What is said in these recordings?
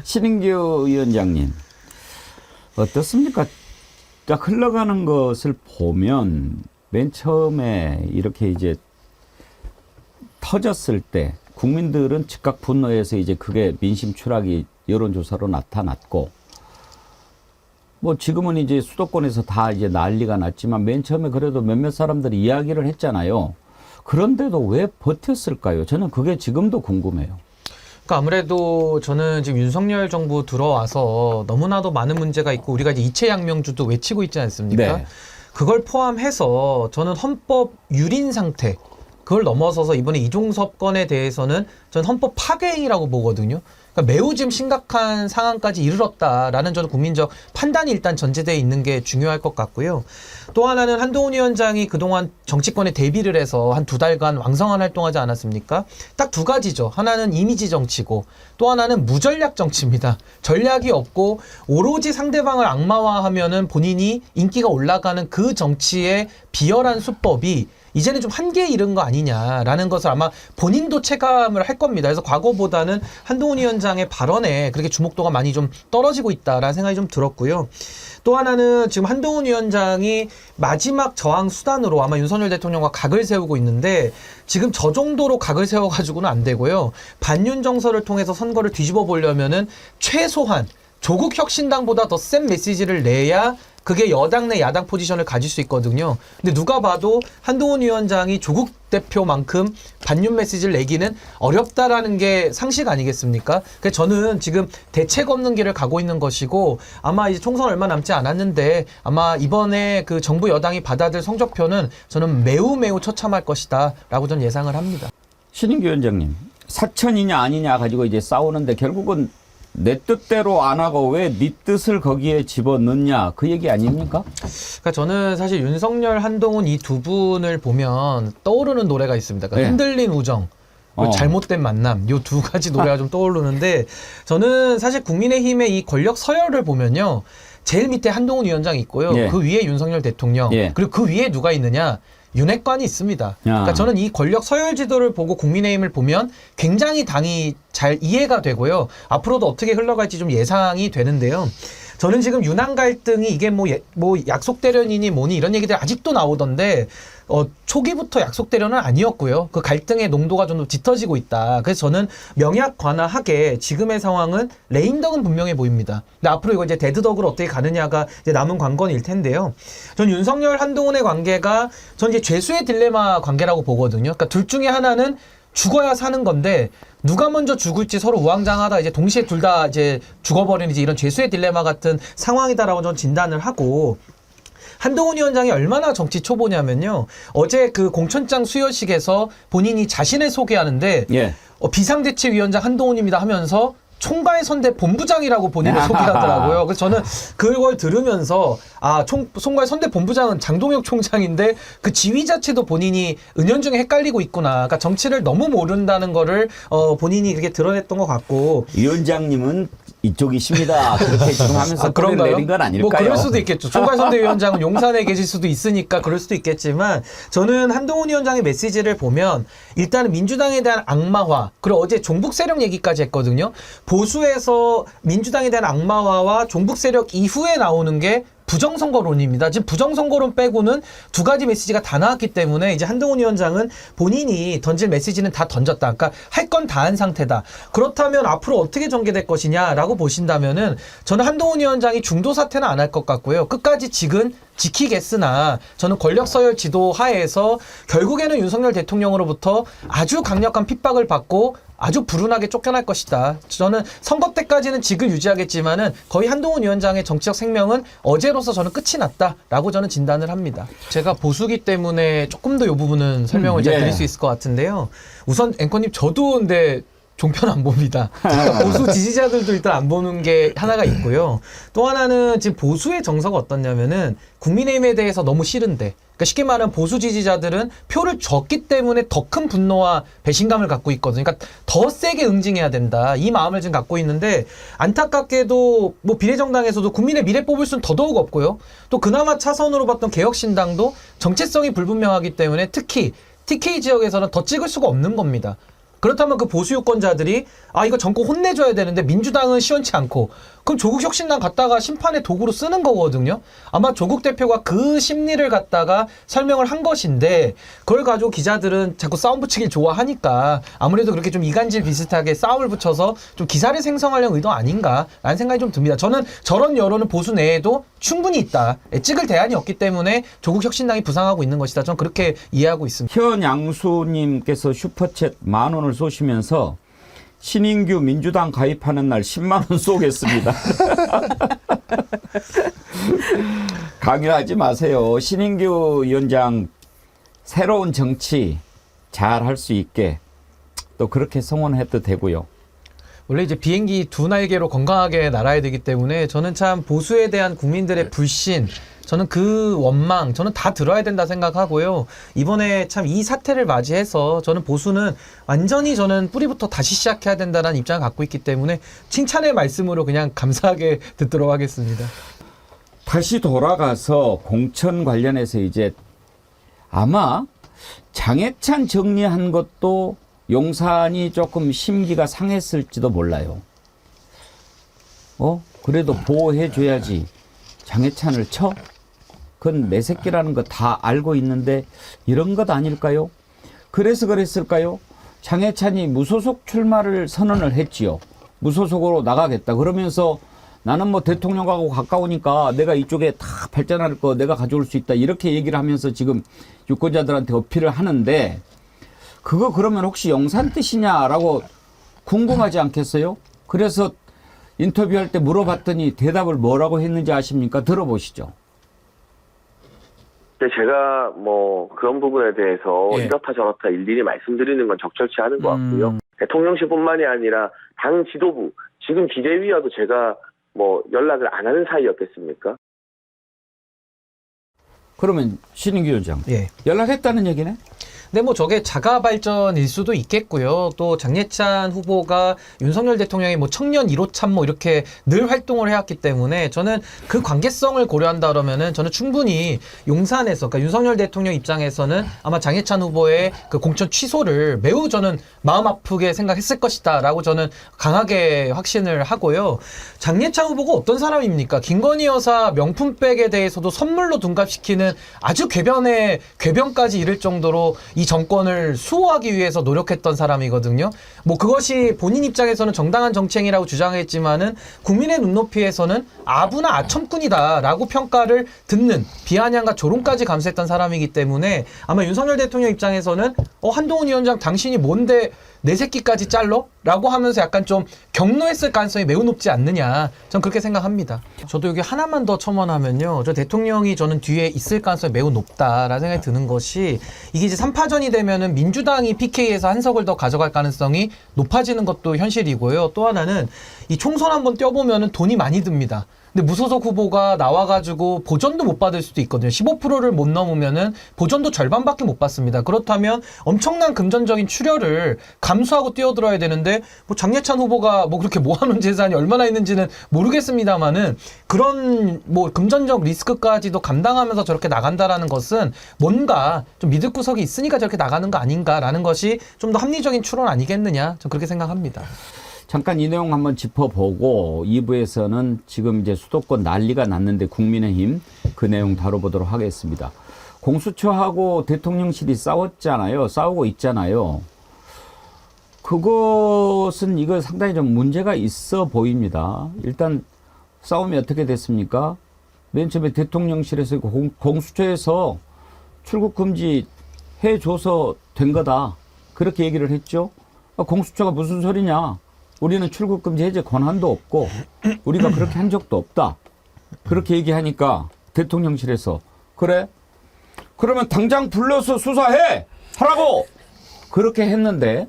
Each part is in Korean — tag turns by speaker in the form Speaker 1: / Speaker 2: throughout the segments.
Speaker 1: 신인규 위원장님, 어떻습니까? 딱 흘러가는 것을 보면 맨 처음에 이렇게 이제 터졌을 때 국민들은 즉각 분노해서 이제 그게 민심 추락이 여론조사로 나타났고, 뭐 지금은 이제 수도권에서 다 이제 난리가 났지만 맨 처음에 그래도 몇몇 사람들이 이야기를 했잖아요. 그런데도 왜 버텼을까요? 저는 그게 지금도 궁금해요.
Speaker 2: 그러니까 아무래도 저는 지금 윤석열 정부 들어와서 너무나도 많은 문제가 있고 우리가 이제 이채양명주도 외치고 있지 않습니까?
Speaker 1: 네.
Speaker 2: 그걸 포함해서 저는 헌법 유린 상태, 그걸 넘어서서 이번에 이종섭 건에 대해서는 저는 헌법 파괴행위라고 보거든요. 그러니까 매우 지금 심각한 상황까지 이르렀다라는 저는 국민적 판단이 일단 전제되어 있는 게 중요할 것 같고요. 또 하나는 한동훈 위원장이 그동안 정치권에 대비를 해서 한 2달간 왕성한 활동하지 않았습니까? 딱 두 가지죠. 하나는 이미지 정치고 또 하나는 무전략 정치입니다. 전략이 없고 오로지 상대방을 악마화하면은 본인이 인기가 올라가는 그 정치의 비열한 수법이 이제는 좀 한계에 이른 거 아니냐라는 것을 아마 본인도 체감을 할 겁니다. 그래서 과거보다는 한동훈 위원장의 발언에 그렇게 주목도가 많이 좀 떨어지고 있다라는 생각이 좀 들었고요. 또 하나는 지금 한동훈 위원장이 마지막 저항 수단으로 아마 윤석열 대통령과 각을 세우고 있는데 지금 저 정도로 각을 세워가지고는 안 되고요. 반윤 정서를 통해서 선거를 뒤집어 보려면은 최소한 조국 혁신당보다 더 센 메시지를 내야 그게 여당 내 야당 포지션을 가질 수 있거든요. 근데 누가 봐도 한동훈 위원장이 조국 대표만큼 반윤 메시지를 내기는 어렵다라는 게 상식 아니겠습니까? 그래서 저는 지금 대책 없는 길을 가고 있는 것이고 아마 이제 총선 얼마 남지 않았는데 아마 이번에 그 정부 여당이 받아들 성적표는 저는 매우 처참할 것이다 라고 저는 예상을 합니다.
Speaker 1: 신인규 위원장님, 사천이냐 아니냐 가지고 이제 싸우는데 결국은 내 뜻대로 안 하고 왜 네 뜻을 거기에 집어넣냐 그 얘기 아닙니까?
Speaker 2: 그러니까 저는 사실 윤석열, 한동훈 이 두 분을 보면 떠오르는 노래가 있습니다. 그러니까
Speaker 1: 네.
Speaker 2: 흔들린 우정, 그리고 잘못된 만남, 요 두 가지 노래가 좀 떠오르는데 저는 사실 국민의힘의 이 권력 서열을 보면요. 제일 밑에 한동훈 위원장이 있고요.
Speaker 1: 예.
Speaker 2: 그 위에 윤석열 대통령,
Speaker 1: 예.
Speaker 2: 그리고 그 위에 누가 있느냐? 윤핵관이 있습니다. 그러니까 저는 이 권력 서열 지도를 보고 국민의힘을 보면 굉장히 당이 잘 이해가 되고요. 앞으로도 어떻게 흘러갈지 좀 예상이 되는데요. 저는 지금 윤한 갈등이 이게 뭐 약속 대련이니 뭐니 이런 얘기들 아직도 나오던데 초기부터 약속 대련은 아니었고요. 그 갈등의 농도가 좀 짙어지고 있다. 그래서 저는 명약관화하게 지금의 상황은 레임덕은 분명해 보입니다. 근데 앞으로 이거 이제 데드덕으로 어떻게 가느냐가 이제 남은 관건일 텐데요. 전 윤석열, 한동훈의 관계가 전 이제 죄수의 딜레마 관계라고 보거든요. 그러니까 둘 중에 하나는 죽어야 사는 건데 누가 먼저 죽을지 서로 우왕좌왕하다 이제 동시에 둘 다 이제 죽어버리는 이제 이런 죄수의 딜레마 같은 상황이다라고 저는 진단을 하고 한동훈 위원장이 얼마나 정치 초보냐면요. 어제 그 공천장 수여식에서 본인이 자신을 소개하는데
Speaker 1: 예.
Speaker 2: 비상대책위원장 한동훈입니다 하면서 총괄 선대 본부장이라고 본인을 소개하더라고요. 그래서 저는 그걸 들으면서 총괄 선대 본부장은 장동혁 총장인데 그 지위 자체도 본인이 은연중에 헷갈리고 있구나. 그러니까 정치를 너무 모른다는 거를 본인이 이렇게 드러냈던 것 같고.
Speaker 1: 위원장님은 이쪽이십니다. 그렇게 지금 하면서
Speaker 2: 그런가요?
Speaker 1: 내린 건 아닐까요?
Speaker 2: 뭐 그럴 수도 있겠죠. 총괄 선대위원장은 용산에 계실 수도 있으니까 그럴 수도 있겠지만 저는 한동훈 위원장의 메시지를 보면 일단은 민주당에 대한 악마화, 그리고 어제 종북 세력 얘기까지 했거든요. 보수에서 민주당에 대한 악마화와 종북 세력 이후에 나오는 게 부정선거론입니다. 지금 부정선거론 빼고는 두 가지 메시지가 다 나왔기 때문에 이제 한동훈 위원장은 본인이 던질 메시지는 다 던졌다. 그러니까 할 건 다 한 상태다. 그렇다면 앞으로 어떻게 전개될 것이냐라고 보신다면은 저는 한동훈 위원장이 중도 사퇴는 안 할 것 같고요. 끝까지 지키겠으나 저는 권력 서열 지도 하에서 결국에는 윤석열 대통령으로부터 아주 강력한 핍박을 받고 아주 불운하게 쫓겨날 것이다. 저는 선거 때까지는 직을 유지하겠지만은 거의 한동훈 위원장의 정치적 생명은 어제로서 저는 끝이 났다라고 저는 진단을 합니다. 제가 보수기 때문에 조금 더 이 부분은 설명을 제가 드릴 수 있을 것 같은데요. 우선 앵커님 저도 근데 종편 안 봅니다. 그러니까 보수 지지자들도 일단 안 보는 게 하나가 있고요. 또 하나는 지금 보수의 정서가 어떻냐면은 국민의힘에 대해서 너무 싫은데, 그러니까 쉽게 말하면 보수 지지자들은 표를 줬기 때문에 더 큰 분노와 배신감을 갖고 있거든요. 그러니까 더 세게 응징해야 된다. 이 마음을 지금 갖고 있는데 안타깝게도 뭐 비례정당에서도 국민의 미래 뽑을 수는 더더욱 없고요. 또 그나마 차선으로 봤던 개혁신당도 정체성이 불분명하기 때문에 특히 TK 지역에서는 더 찍을 수가 없는 겁니다. 그렇다면 그 보수 유권자들이 이거 정권 혼내줘야 되는데 민주당은 시원치 않고 그럼 조국 혁신당 갖다가 심판의 도구로 쓰는 거거든요. 아마 조국 대표가 그 심리를 갖다가 설명을 한 것인데 그걸 가지고 기자들은 자꾸 싸움 붙이길 좋아하니까 아무래도 그렇게 좀 이간질 비슷하게 싸움을 붙여서 좀 기사를 생성하려는 의도 아닌가라는 생각이 좀 듭니다. 저는 저런 여론은 보수 내에도 충분히 있다. 찍을 대안이 없기 때문에 조국 혁신당이 부상하고 있는 것이다. 저는 그렇게 이해하고 있습니다.
Speaker 1: 현양수님께서 슈퍼챗 10,000원을 쏘시면서 신인규 민주당 가입하는 날 10만 원 쏘겠습니다. 강요하지 마세요. 신인규 위원장 새로운 정치 잘 할 수 있게 또 그렇게 성원해도 되고요.
Speaker 2: 원래 이제 비행기 두 날개로 건강하게 날아야 되기 때문에 저는 참 보수에 대한 국민들의 불신, 저는 그 원망, 저는 다 들어야 된다 생각하고요. 이번에 참 이 사태를 맞이해서 저는 보수는 완전히 저는 뿌리부터 다시 시작해야 된다는 입장을 갖고 있기 때문에 칭찬의 말씀으로 그냥 감사하게 듣도록 하겠습니다.
Speaker 1: 다시 돌아가서 공천 관련해서 이제 아마 장해찬 정리한 것도 용산이 조금 심기가 상했을지도 몰라요. 그래도 보호해줘야지 장해찬을 쳐? 그건 내 새끼라는 거 다 알고 있는데 이런 것 아닐까요? 그래서 그랬을까요? 장해찬이 무소속 출마를 선언을 했지요. 무소속으로 나가겠다. 그러면서 나는 뭐 대통령하고 가까우니까 내가 이쪽에 다 발전할 거 내가 가져올 수 있다. 이렇게 얘기를 하면서 지금 유권자들한테 어필을 하는데 그거 그러면 혹시 용산 뜻이냐라고 궁금하지 않겠어요? 그래서 인터뷰할 때 물어봤더니 대답을 뭐라고 했는지 아십니까? 들어보시죠.
Speaker 3: 제가 뭐 그런 부분에 대해서 이렇다 저렇다 일일이 말씀드리는 건 적절치 않은 것 같고요. 대통령실뿐만이 아니라 당 지도부, 지금 비대위와도 제가 뭐 연락을 안 하는 사이였겠습니까?
Speaker 1: 그러면 신인규 위원장 연락했다는 얘기네?
Speaker 2: 근데 뭐 저게 자가 발전일 수도 있겠고요. 또 장예찬 후보가 윤석열 대통령의 뭐 청년 1호 참모 이렇게 늘 활동을 해왔기 때문에 저는 그 관계성을 고려한다 그러면은 저는 충분히 용산에서, 그러니까 윤석열 대통령 입장에서는 아마 장예찬 후보의 그 공천 취소를 매우 저는 마음 아프게 생각했을 것이다라고 저는 강하게 확신을 하고요. 장예찬 후보가 어떤 사람입니까? 김건희 여사 명품백에 대해서도 선물로 둔갑시키는 아주 궤변까지 이를 정도로 이 정권을 수호하기 위해서 노력했던 사람이거든요. 뭐 그것이 본인 입장에서는 정당한 정치행위라고 주장했지만은 국민의 눈높이에서는 아부나 아첨꾼이다라고 평가를 듣는 비아냥과 조롱까지 감수했던 사람이기 때문에 아마 윤석열 대통령 입장에서는 한동훈 위원장 당신이 뭔데 내 새끼까지 잘러? 라고 하면서 약간 좀 격노했을 가능성이 매우 높지 않느냐. 전 그렇게 생각합니다. 저도 여기 하나만 더 첨언하면요. 저 대통령이 저는 뒤에 있을 가능성이 매우 높다라는 생각이 드는 것이 이게 이제 3파전이 되면은 민주당이 PK에서 한 석을 더 가져갈 가능성이 높아지는 것도 현실이고요. 또 하나는 이 총선 한번 뛰어보면은 돈이 많이 듭니다. 근데 무소속 후보가 나와가지고 보전도 못 받을 수도 있거든요. 15%를 못 넘으면은 보전도 절반밖에 못 받습니다. 그렇다면 엄청난 금전적인 출혈을 감수하고 뛰어들어야 되는데 뭐 장예찬 후보가 뭐 그렇게 모아놓은 재산이 얼마나 있는지는 모르겠습니다만은 그런 뭐 금전적 리스크까지도 감당하면서 저렇게 나간다라는 것은 뭔가 좀 믿을 구석이 있으니까 저렇게 나가는 거 아닌가라는 것이 좀 더 합리적인 추론 아니겠느냐. 전 그렇게 생각합니다.
Speaker 1: 잠깐 이 내용 한번 짚어보고 2부에서는 지금 이제 수도권 난리가 났는데 국민의힘 그 내용 다뤄보도록 하겠습니다. 공수처하고 대통령실이 싸웠잖아요. 싸우고 있잖아요. 그것은 이거 상당히 좀 문제가 있어 보입니다. 일단 싸움이 어떻게 됐습니까? 맨 처음에 대통령실에서 공수처에서 출국 금지 해줘서 된 거다. 그렇게 얘기를 했죠. 공수처가 무슨 소리냐. 우리는 출국금지 해제 권한도 없고 우리가 그렇게 한 적도 없다. 그렇게 얘기하니까 대통령실에서 그래? 그러면 당장 불러서 수사해! 하라고! 그렇게 했는데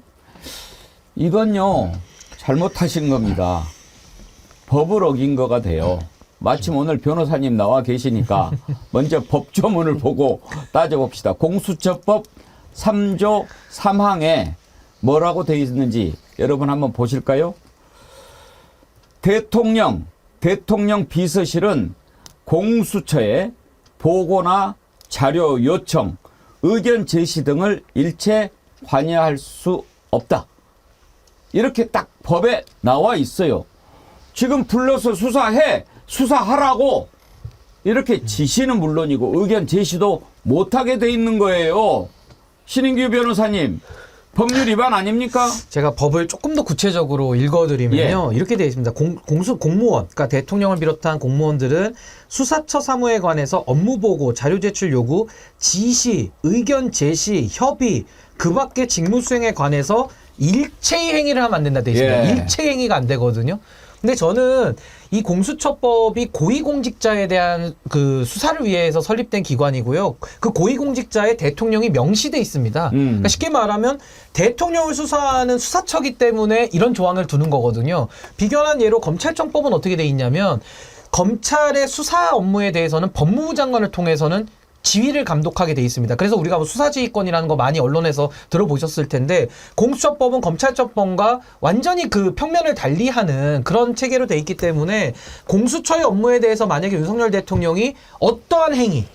Speaker 1: 이건요 잘못하신 겁니다. 법을 어긴 거가 돼요. 마침 오늘 변호사님 나와 계시니까 먼저 법조문을 보고 따져봅시다. 공수처법 3조 3항에 뭐라고 되어 있는지 여러분 한번 보실까요? 대통령 비서실은 공수처에 보고나 자료 요청, 의견 제시 등을 일체 관여할 수 없다. 이렇게 딱 법에 나와 있어요. 지금 불러서 수사하라고 이렇게 지시는 물론이고 의견 제시도 못하게 돼 있는 거예요. 신인규 변호사님, 법률 위반 아닙니까?
Speaker 2: 제가 법을 조금 더 구체적으로 읽어드리면요. 이렇게 되어 있습니다. 공무원, 그러니까 대통령을 비롯한 공무원들은 수사처 사무에 관해서 업무보고, 자료 제출 요구, 지시, 의견 제시, 협의, 그 밖의 직무 수행에 관해서 일체의 행위를 하면 안 된다 되어 있습니다. 일체의 행위가 안 되거든요. 근데 저는 이 공수처법이 고위공직자에 대한 그 수사를 위해서 설립된 기관이고요. 그 고위공직자에 대통령이 명시돼 있습니다. 그러니까 쉽게 말하면 대통령을 수사하는 수사처기 때문에 이런 조항을 두는 거거든요. 비견한 예로 검찰청법은 어떻게 돼 있냐면 검찰의 수사 업무에 대해서는 법무부 장관을 통해서는 지휘를 감독하게 돼 있습니다. 그래서 우리가 뭐 수사지휘권이라는 거 많이 언론에서 들어보셨을 텐데 공수처법은 검찰처법과 완전히 그 평면을 달리하는 그런 체계로 돼 있기 때문에 공수처의 업무에 대해서 만약에 윤석열 대통령이 어떠한 행위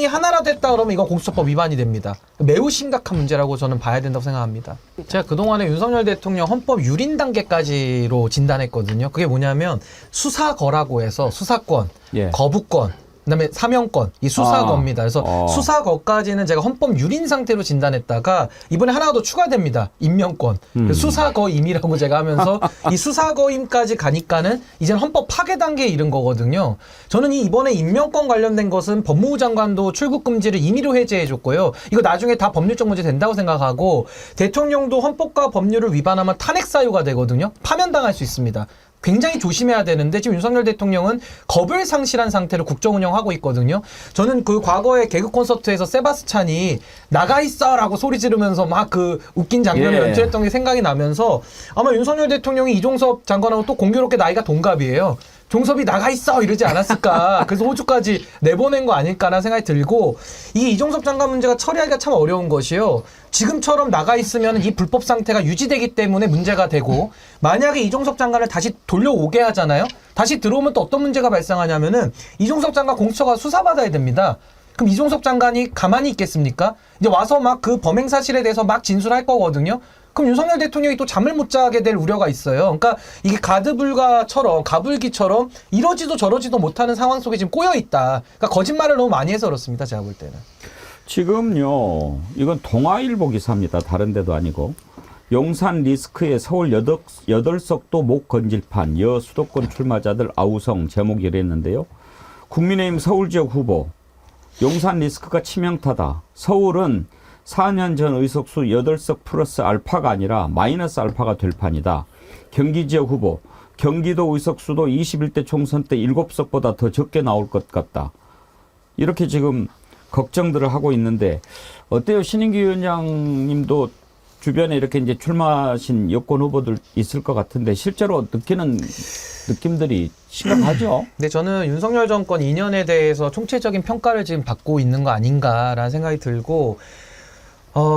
Speaker 2: 하나라도 했다 그러면 이건 공수처법 위반이 됩니다. 매우 심각한 문제라고 저는 봐야 된다고 생각합니다. 제가 그동안에 윤석열 대통령 헌법 유린 단계까지로 진단했거든요. 그게 뭐냐면 수사거라고 해서 수사권, 거부권, 그다음에 사명권, 이 수사거입니다. 그래서 수사거까지는 제가 헌법 유린 상태로 진단했다가 이번에 하나가 더 추가됩니다. 임명권. 수사거임이라고 제가 하면서 이 수사거임까지 가니까는 이제는 헌법 파괴 단계에 이른 거거든요. 저는 이번에 임명권 관련된 것은 법무부 장관도 출국 금지를 임의로 해제해 줬고요. 이거 나중에 다 법률적 문제 된다고 생각하고 대통령도 헌법과 법률을 위반하면 탄핵 사유가 되거든요. 파면당할 수 있습니다. 굉장히 조심해야 되는데 지금 윤석열 대통령은 겁을 상실한 상태로 국정 운영하고 있거든요. 저는 그 과거에 개그 콘서트에서 세바스찬이 나가 있어라고 소리 지르면서 막 그 웃긴 장면을 연출했던 게 생각이 나면서 아마 윤석열 대통령이 이종섭 장관하고 또 공교롭게 나이가 동갑이에요. 종섭이 나가 있어 이러지 않았을까. 그래서 호주까지 내보낸 거 아닐까라는 생각이 들고 이 이종섭 장관 문제가 처리하기가 참 어려운 것이요. 지금처럼 나가 있으면 이 불법 상태가 유지되기 때문에 문제가 되고 만약에 이종섭 장관을 다시 돌려오게 하잖아요. 다시 들어오면 또 어떤 문제가 발생하냐면은 이종섭 장관 공수처가 수사받아야 됩니다. 그럼 이종섭 장관이 가만히 있겠습니까? 이제 와서 막 그 범행 사실에 대해서 막 진술할 거거든요. 그럼 윤석열 대통령이 또 잠을 못 자게 될 우려가 있어요. 그러니까 이게 가불기처럼 이러지도 저러지도 못하는 상황 속에 지금 꼬여 있다. 그러니까 거짓말을 너무 많이 해서 그렇습니다. 제가 볼 때는.
Speaker 1: 지금요, 이건 동아일보 기사입니다. 다른 데도 아니고. 용산 리스크의 서울 8석도 목 건질판 여 수도권 출마자들 아우성 제목이 이랬는데요. 국민의힘 서울 지역 후보 용산 리스크가 치명타다. 서울은 4년 전 의석수 8석 플러스 알파가 아니라 마이너스 알파가 될 판이다. 경기 지역 후보 경기도 의석수도 21대 총선 때 7석보다 더 적게 나올 것 같다. 이렇게 지금 걱정들을 하고 있는데 어때요? 신인규 위원장님도 주변에 이렇게 이제 출마하신 여권 후보들 있을 것 같은데 실제로 느끼는 느낌들이 심각하죠?
Speaker 2: 근데 저는 윤석열 정권 2년에 대해서 총체적인 평가를 지금 받고 있는 거 아닌가라는 생각이 들고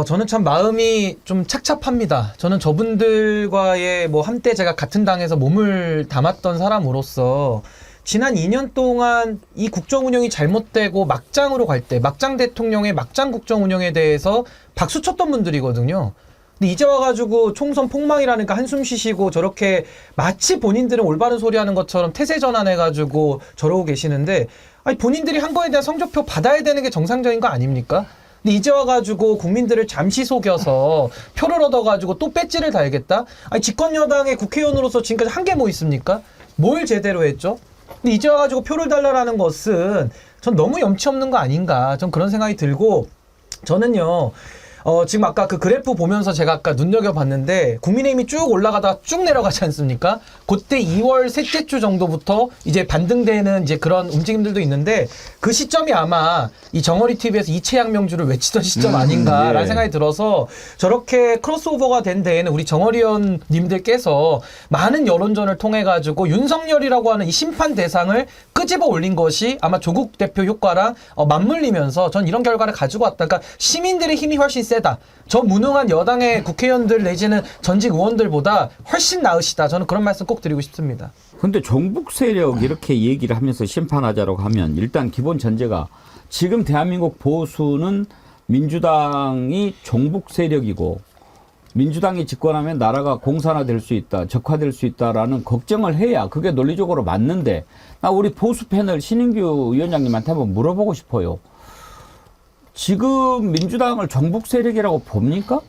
Speaker 2: 저는 참 마음이 좀 착잡합니다. 저는 저분들과의 뭐 한때 제가 같은 당에서 몸을 담았던 사람으로서 지난 2년 동안 이 국정 운영이 잘못되고 막장으로 갈 때 막장 대통령의 막장 국정 운영에 대해서 박수 쳤던 분들이거든요. 근데 이제 와가지고 총선 폭망이라니까 한숨 쉬시고 저렇게 마치 본인들은 올바른 소리 하는 것처럼 태세 전환해가지고 저러고 계시는데 아니 본인들이 한 거에 대한 성적표 받아야 되는 게 정상적인 거 아닙니까? 근데 이제 와가지고 국민들을 잠시 속여서 표를 얻어가지고 또 배지를 달겠다? 아니 집권 여당의 국회의원으로서 지금까지 한 게 뭐 있습니까? 뭘 제대로 했죠? 근데 이제 와가지고 표를 달라라는 것은 전 너무 염치 없는 거 아닌가 전 그런 생각이 들고 저는요 지금 아까 그 그래프 보면서 제가 아까 눈여겨봤는데 국민의힘이 쭉 올라가다가 쭉 내려가지 않습니까? 그때 2월 셋째 주 정도부터 이제 반등되는 이제 그런 움직임들도 있는데 그 시점이 아마 이 정어리 TV에서 이채양 명주를 외치던 시점 아닌가라는 생각이 들어서 저렇게 크로스오버가 된 데에는 우리 정어리 의원님들께서 많은 여론전을 통해 가지고 윤석열이라고 하는 이 심판 대상을 끄집어 올린 것이 아마 조국 대표 효과랑 맞물리면서 전 이런 결과를 가지고 왔다. 그러니까 시민들의 힘이 훨씬 세다. 저 무능한 여당의 국회의원들 내지는 전직 의원들보다 훨씬 나으시다. 저는 그런 말씀 꼭 드리고 싶습니다.
Speaker 1: 근데 종북 세력 이렇게 얘기를 하면서 심판하자라고 하면 일단 기본 전제가 지금 대한민국 보수는 민주당이 종북 세력이고 민주당이 집권하면 나라가 공산화될 수 있다, 적화될 수 있다라는 걱정을 해야 그게 논리적으로 맞는데, 나 우리 보수 패널 신인규 위원장님한테 한번 물어보고 싶어요. 지금 민주당을 종북 세력이라고 봅니까?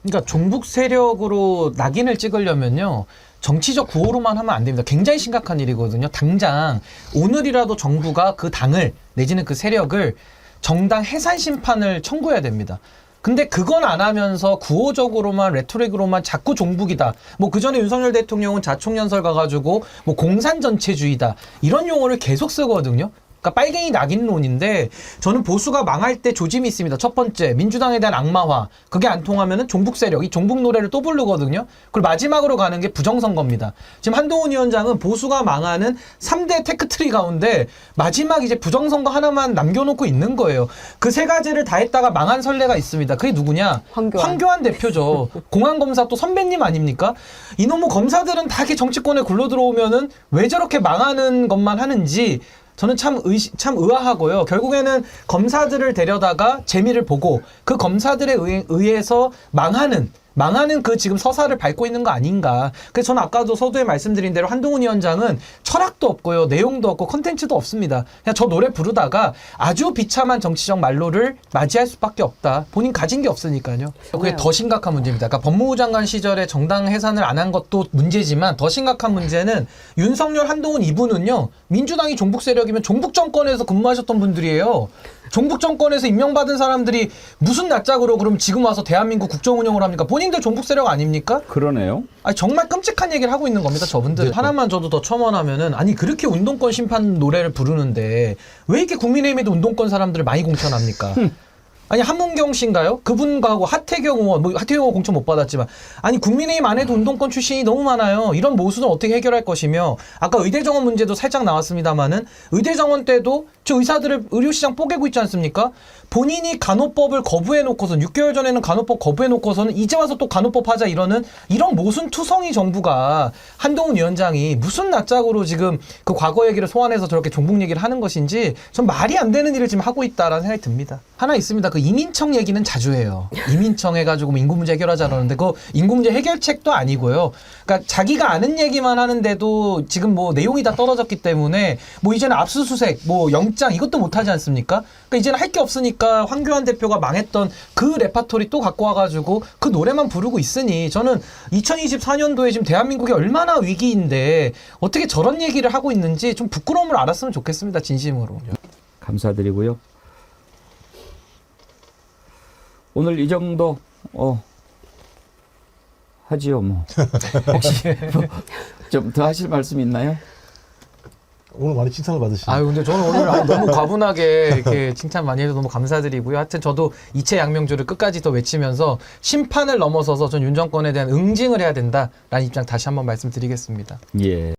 Speaker 2: 그러니까 종북 세력으로 낙인을 찍으려면요. 정치적 구호로만 하면 안 됩니다. 굉장히 심각한 일이거든요. 당장 오늘이라도 정부가 그 당을 내지는 그 세력을 정당 해산 심판을 청구해야 됩니다. 근데 그건 안 하면서 구호적으로만 레토릭으로만 자꾸 종북이다. 뭐 그전에 윤석열 대통령은 자총연설 가가지고 뭐 공산전체주의다. 이런 용어를 계속 쓰거든요. 그러니까 빨갱이 낙인론인데 저는 보수가 망할 때 조짐이 있습니다. 첫 번째, 민주당에 대한 악마화. 그게 안 통하면은 종북 세력, 이 종북 노래를 또 부르거든요. 그리고 마지막으로 가는 게 부정선거입니다. 지금 한동훈 위원장은 보수가 망하는 3대 테크트리 가운데 마지막 이제 부정선거 하나만 남겨놓고 있는 거예요. 그 세 가지를 다 했다가 망한 선례가 있습니다. 그게 누구냐? 황교안 대표죠. 공안검사 또 선배님 아닙니까? 이놈의 검사들은 다 이렇게 정치권에 굴러 들어오면은 왜 저렇게 망하는 것만 하는지 저는 참 의아하고요. 결국에는 검사들을 데려다가 재미를 보고 그 검사들에 의해서 망하는 그 지금 서사를 밟고 있는 거 아닌가. 그래서 저는 아까도 서두에 말씀드린 대로 한동훈 위원장은 철학도 없고요. 내용도 없고 컨텐츠도 없습니다. 그냥 저 노래 부르다가 아주 비참한 정치적 말로를 맞이할 수밖에 없다. 본인 가진 게 없으니까요. 그게 더 심각한 문제입니다. 그러니까 법무부 장관 시절에 정당 해산을 안 한 것도 문제지만 더 심각한 문제는 윤석열, 한동훈 이분은요. 민주당이 종북 세력이면 종북 정권에서 근무하셨던 분들이에요. 종북 정권에서 임명받은 사람들이 무슨 낯짝으로 그럼 지금 와서 대한민국 국정 운영을 합니까? 본인들 종북 세력 아닙니까?
Speaker 1: 그러네요.
Speaker 2: 아니 정말 끔찍한 얘기를 하고 있는 겁니다. 저분들. 하나만 저도 더 첨언하면은 아니 그렇게 운동권 심판 노래를 부르는데 왜 이렇게 국민의힘에도 운동권 사람들을 많이 공천합니까? 아니 한문경 씨인가요? 그분하고 하태경 의원, 뭐 하태경 의원 공천 못 받았지만 아니 국민의힘 안에도 운동권 출신이 너무 많아요. 이런 모순을 어떻게 해결할 것이며 아까 의대 정원 문제도 살짝 나왔습니다마는 의대 정원 때도 저 의사들을 의료시장 뽀개고 있지 않습니까? 본인이 간호법을 거부해놓고선 6개월 전에는 간호법 거부해놓고서는 이제 와서 또 간호법 하자 이러는 이런 모순투성이 정부가 한동훈 위원장이 무슨 낯짝으로 지금 그 과거 얘기를 소환해서 저렇게 종북 얘기를 하는 것인지 전 말이 안 되는 일을 지금 하고 있다라는 생각이 듭니다. 하나 있습니다. 그 이민청 얘기는 자주 해요. 이민청 해가지고 뭐 인구 문제 해결하자 그러는데 그 인구 문제 해결책도 아니고요. 그러니까 자기가 아는 얘기만 하는데도 지금 뭐 내용이 다 떨어졌기 때문에 뭐 이제는 압수수색, 뭐 영장 이것도 못하지 않습니까? 그러니까 이제는 할 게 없으니까 황교안 대표가 망했던 그 레파토리 또 갖고 와가지고 그 노래만 부르고 있으니 저는 2024년도에 지금 대한민국이 얼마나 위기인데 어떻게 저런 얘기를 하고 있는지 좀 부끄러움을 알았으면 좋겠습니다. 진심으로.
Speaker 1: 감사드리고요. 오늘 이 정도 하지요 뭐. 혹시 좀 더 하실 말씀 있나요?
Speaker 4: 오늘 많이 칭찬을 받으시네요.
Speaker 2: 아유, 근데 저는 오늘 너무 과분하게 이렇게 칭찬 많이 해서 너무 감사드리고요. 하여튼 저도 이체양명주를 끝까지 더 외치면서 심판을 넘어서서 전 윤 정권에 대한 응징을 해야 된다라는 입장 다시 한번 말씀드리겠습니다.
Speaker 1: 예.